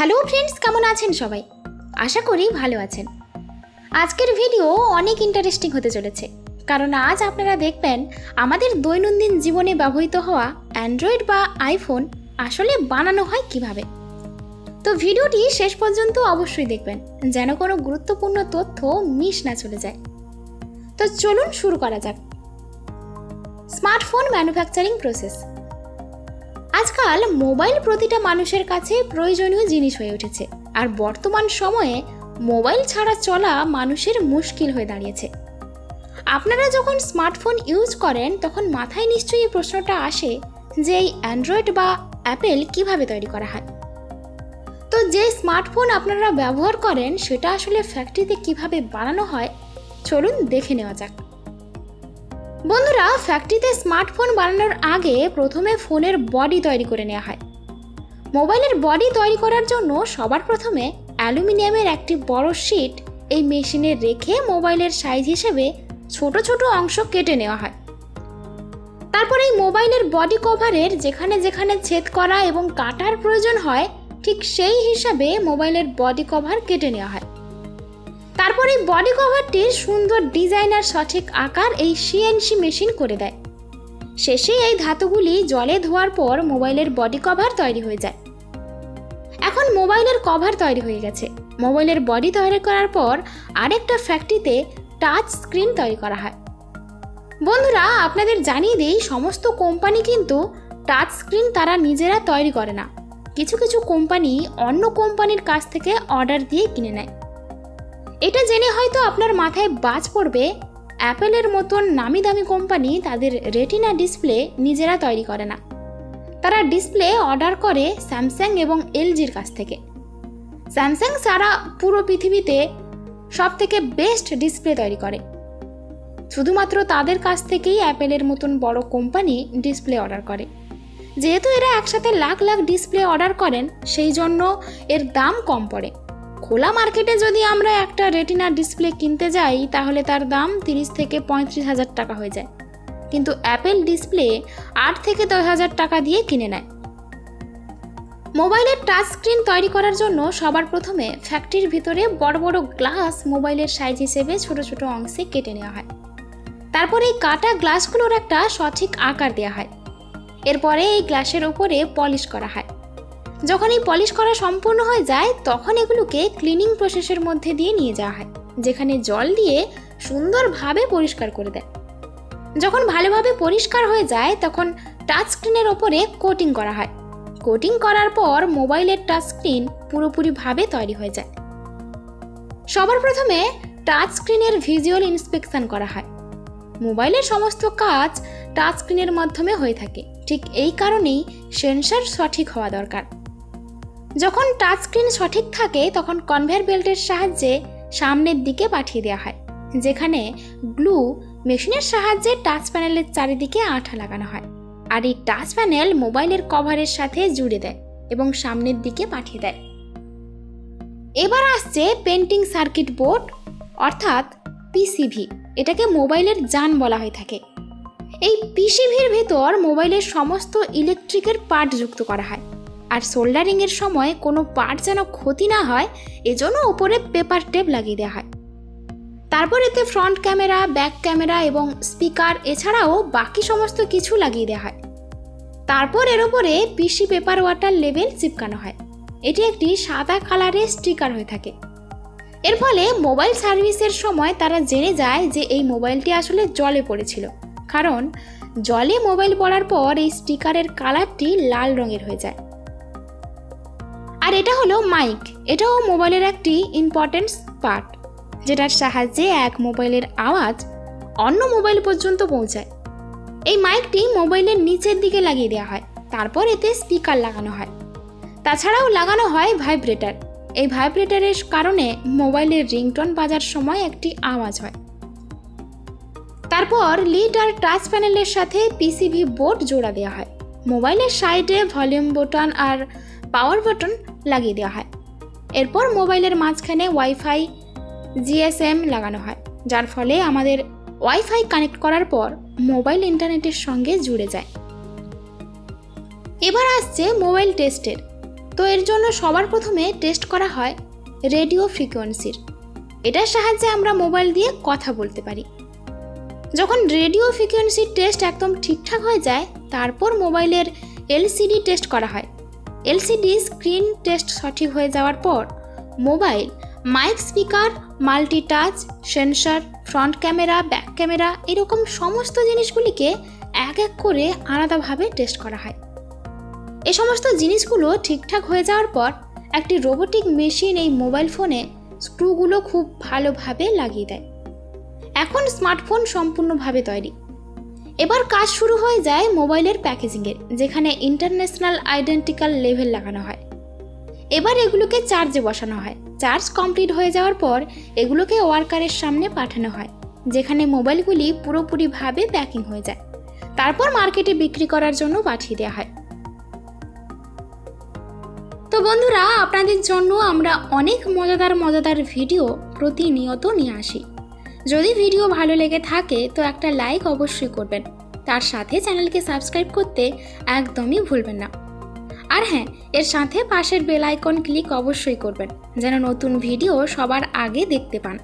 Hello friends, কেমন আছেন সবাই? আশা করি ভালো আছেন। আজকের ভিডিও অনেক ইন্টারেস্টিং হতে চলেছে, কারণ আজ আপনারা দেখবেন আমাদের দৈনন্দিন জীবনে ব্যবহৃত হওয়া অ্যান্ড্রয়েড বা আইফোন আসলে বানানো হয় কিভাবে। তো ভিডিওটি শেষ পর্যন্ত অবশ্যই দেখবেন, যেন কোনো গুরুত্বপূর্ণ তথ্য মিস না চলে যায়। তো চলুন শুরু করা যাক। Smartphone manufacturing process. আজকাল মোবাইল প্রতিটা মানুষের কাছে প্রয়োজনীয় জিনিস হয়ে উঠেছে, আর বর্তমান সময়ে মোবাইল ছাড়া চলা মানুষের মুশকিল হয়ে দাঁড়িয়েছে। আপনারা যখন স্মার্টফোন ইউজ করেন তখন মাথায় নিশ্চয়ই এই প্রশ্নটা আসে যে এই অ্যান্ড্রয়েড বা অ্যাপেল কিভাবে তৈরি করা হয়। তো যে স্মার্টফোন আপনারা ব্যবহার করেন সেটা আসলে ফ্যাক্টরিতে কিভাবে বানানো হয়, চলুন দেখে নেওয়া যাক। বন্ধুরা, ফ্যাক্টরিতে স্মার্টফোন বানানোর আগে প্রথমে ফোনের বডি তৈরি করে নেওয়া হয়। মোবাইলের বডি তৈরি করার জন্য সবার প্রথমে অ্যালুমিনিয়ামের একটি বড় শিট এই মেশিনে রেখে মোবাইলের সাইজ হিসেবে ছোট ছোট অংশ কেটে নেওয়া হয়। তারপর এই মোবাইলের বডি কভারের যেখানে যেখানে ছেদ করা এবং কাটার প্রয়োজন হয় ঠিক সেই হিসাবে মোবাইলের বডি কভার কেটে নেওয়া হয়। তারপর এই বডি কভারটির সুন্দর ডিজাইন আর সঠিক আকার এই সিএনসি মেশিন করে দেয়। শেষে এই ধাতুগুলি জলে ধোয়ার পর মোবাইলের বডি কভার তৈরি হয়ে যায়। এখন মোবাইলের কভার তৈরি হয়ে গেছে। মোবাইলের বডি তৈরি করার পর আরেকটা ফ্যাক্টরিতে টাচ স্ক্রিন তৈরি করা হয়। বন্ধুরা, আপনাদের জানিয়ে দিই, সমস্ত কোম্পানি কিন্তু টাচ স্ক্রিন তারা নিজেরা তৈরি করে না। কিছু কিছু কোম্পানি অন্য কোম্পানির কাছ থেকে অর্ডার দিয়ে কিনে নেয়। এটা জেনে হয়তো আপনার মাথায় বাজ পড়বে, অ্যাপেলের মতন নামি দামি কোম্পানি তাদের রেটিনা ডিসপ্লে নিজেরা তৈরি করে না। তারা ডিসপ্লে অর্ডার করে স্যামসাং এবং এলজির কাছ থেকে। স্যামসাং সারা পুরো পৃথিবীতে সব থেকে বেস্ট ডিসপ্লে তৈরি করে। শুধুমাত্র তাদের কাছ থেকেই অ্যাপেলের মতন বড় কোম্পানি ডিসপ্লে অর্ডার করে। যেহেতু এরা একসাথে লাখ লাখ ডিসপ্লে অর্ডার করেন, সেই জন্য এর দাম কম পড়ে। খোলা মার্কেটে যদি আমরা একটা রেটিনা ডিসপ্লে কিনতে যাই তাহলে তার দাম 30 থেকে 35,000 টাকা হয়ে যায়, কিন্তু অ্যাপেল ডিসপ্লে 8 থেকে 10,000 টাকা দিয়ে কিনে নেয়। মোবাইলের টাচ স্ক্রিন তৈরি করার জন্য সবার প্রথমে ফ্যাক্টরির ভিতরে বড় বড় গ্লাস মোবাইলের সাইজ হিসেবে ছোট ছোট অংশে কেটে নেওয়া হয়। তারপর এই কাটা গ্লাসগুলোর একটা সঠিক আকার দেওয়া হয়। এরপরে এই গ্লাসের উপরে পলিশ করা হয়। যখন এই পলিশ করা সম্পূর্ণ হয়ে যায় তখন এগুলোকে ক্লিনিং প্রসেসের মধ্যে দিয়ে নিয়ে যাওয়া হয়, যেখানে জল দিয়ে সুন্দরভাবে পরিষ্কার করে দেয়। যখন ভালোভাবে পরিষ্কার হয়ে যায় তখন টাচ স্ক্রিনের ওপরে কোটিং করা হয়। কোটিং করার পর মোবাইলের টাচ স্ক্রিন পুরোপুরিভাবে তৈরি হয়ে যায়। সবার প্রথমে টাচ স্ক্রিনের ভিজুয়াল ইন্সপেকশন করা হয়। মোবাইলের সমস্ত কাজ টাচ স্ক্রিনের মাধ্যমে হয়ে থাকে, ঠিক এই কারণেই সেন্সর সঠিক হওয়া দরকার। যখন টাচ স্ক্রিন সঠিক থাকে তখন কনভেয়ার বেল্টের সাহায্যে সামনের দিকে পাঠিয়ে দেওয়া হয়, যেখানে গ্লু মেশিনের সাহায্যে টাচ প্যানেলের চারিদিকে আঠা লাগানো হয়। আর এই টাচ প্যানেল মোবাইলের কভারের সাথে জুড়ে দেয় এবং সামনের দিকে পাঠিয়ে দেয়। এবার আসছে পেন্টিং সার্কিট বোর্ড, অর্থাৎ পিসিভি। এটাকে মোবাইলের জান বলা হয়ে থাকে। এই পিসিভির ভেতর মোবাইলের সমস্ত ইলেকট্রিকের পার্ট যুক্ত করা হয়, আর সোল্ডারিংয়ের সময় কোনো পার্ট যেন ক্ষতি না হয় এজন্য উপরে পেপার টেপ লাগিয়ে দেওয়া হয়। তারপর এতে ফ্রন্ট ক্যামেরা, ব্যাক ক্যামেরা এবং স্পিকার এছাড়াও বাকি সমস্ত কিছু লাগিয়ে দেওয়া হয়। তারপর এর উপরে পিসি পেপার ওয়াটার লেবেল চিপকানো হয়। এটি একটি সাদা কালারের স্টিকার হয়ে থাকে। এর ফলে মোবাইল সার্ভিসের সময় তারা জেনে যায় যে এই মোবাইলটি আসলে জলে পড়েছিল, কারণ জলে মোবাইল পড়ার পর এই স্টিকারের কালারটি লাল রঙের হয়ে যায়। আর এটা হলো মাইক। এটাও মোবাইলের একটি ইম্পর্টেন্ট পার্ট, যেটার সাহায্যে এক মোবাইলের আওয়াজ অন্য মোবাইল পর্যন্ত পৌঁছায়। এই মাইকটি মোবাইলের নিচের দিকে লাগিয়ে দেওয়া হয়, তারপর এতে স্পিকার লাগানো হয়। তাছাড়াও লাগানো হয় ভাইব্রেটর। এই ভাইব্রেটরের কারণে মোবাইলের রিংটোন বাজার সময় একটি আওয়াজ হয়। তারপর লিড আর টাচ প্যানেলের সাথে পিসিভি বোর্ড জোড়া দেওয়া হয়। মোবাইলের সাইডে ভলিউম বাটন আর পাওয়ার বাটন লাগিয়ে দেওয়া হয়। এরপর মোবাইলের মাঝখানে ওয়াইফাই জিএসএম লাগানো হয়, যার ফলে আমাদের ওয়াইফাই কানেক্ট করার পর মোবাইল ইন্টারনেটের সঙ্গে জুড়ে যায়। এবার আসছে মোবাইল টেস্টের। তো তো এর জন্য সবার প্রথমে টেস্ট করা হয় রেডিও ফ্রিকোয়েন্সির। এটার সাহায্যে আমরা মোবাইল দিয়ে কথা বলতে পারি। যখন রেডিও ফ্রিকোয়েন্সির টেস্ট একদম ঠিকঠাক হয়ে যায়, তারপর মোবাইলের এলসিডি টেস্ট করা হয়। এলসিডি স্ক্রিন টেস্ট সঠিক হয়ে যাওয়ার পর mobile mic, speaker, multitouch, sensor, front camera, back camera এরকম সমস্ত জিনিসগুলিকে এক এক করে আলাদাভাবে টেস্ট করা হয়। এই সমস্ত জিনিসগুলো ঠিকঠাক হয়ে যাওয়ার পর একটি রোবোটিক মেশিন এই মোবাইল ফোনে স্ক্রুগুলো খুব ভালোভাবে লাগিয়ে দেয়। এখন স্মার্টফোন সম্পূর্ণভাবে তৈরি। এবার কাজ শুরু হয়ে যায় মোবাইলের প্যাকেজিংয়ের, যেখানে ইন্টারন্যাশনাল আইডেন্টিক্যাল লেভেল লাগানো হয়। এবার এগুলোকে চার্জে বসানো হয়। চার্জ কমপ্লিট হয়ে যাওয়ার পর এগুলোকে ওয়ার্কারের সামনে পাঠানো হয়, যেখানে মোবাইলগুলি পুরোপুরিভাবে প্যাকিং হয়ে যায়। তারপর মার্কেটে বিক্রি করার জন্য পাঠিয়ে দেওয়া হয়। তো বন্ধুরা, আপনাদের জন্য আমরা অনেক মজাদার ভিডিও প্রতিনিয়ত নিয়ে আসি। যদি ভিডিও ভালো লেগে থাকে তো একটা লাইক অবশ্যই করবেন। তার সাথে চ্যানেলকে সাবস্ক্রাইব করতে একদমই ভুলবেন না। আর হ্যাঁ, এর সাথে পাশের বেল আইকন ক্লিক অবশ্যই করবেন, যেন নতুন ভিডিও সবার আগে দেখতে পান।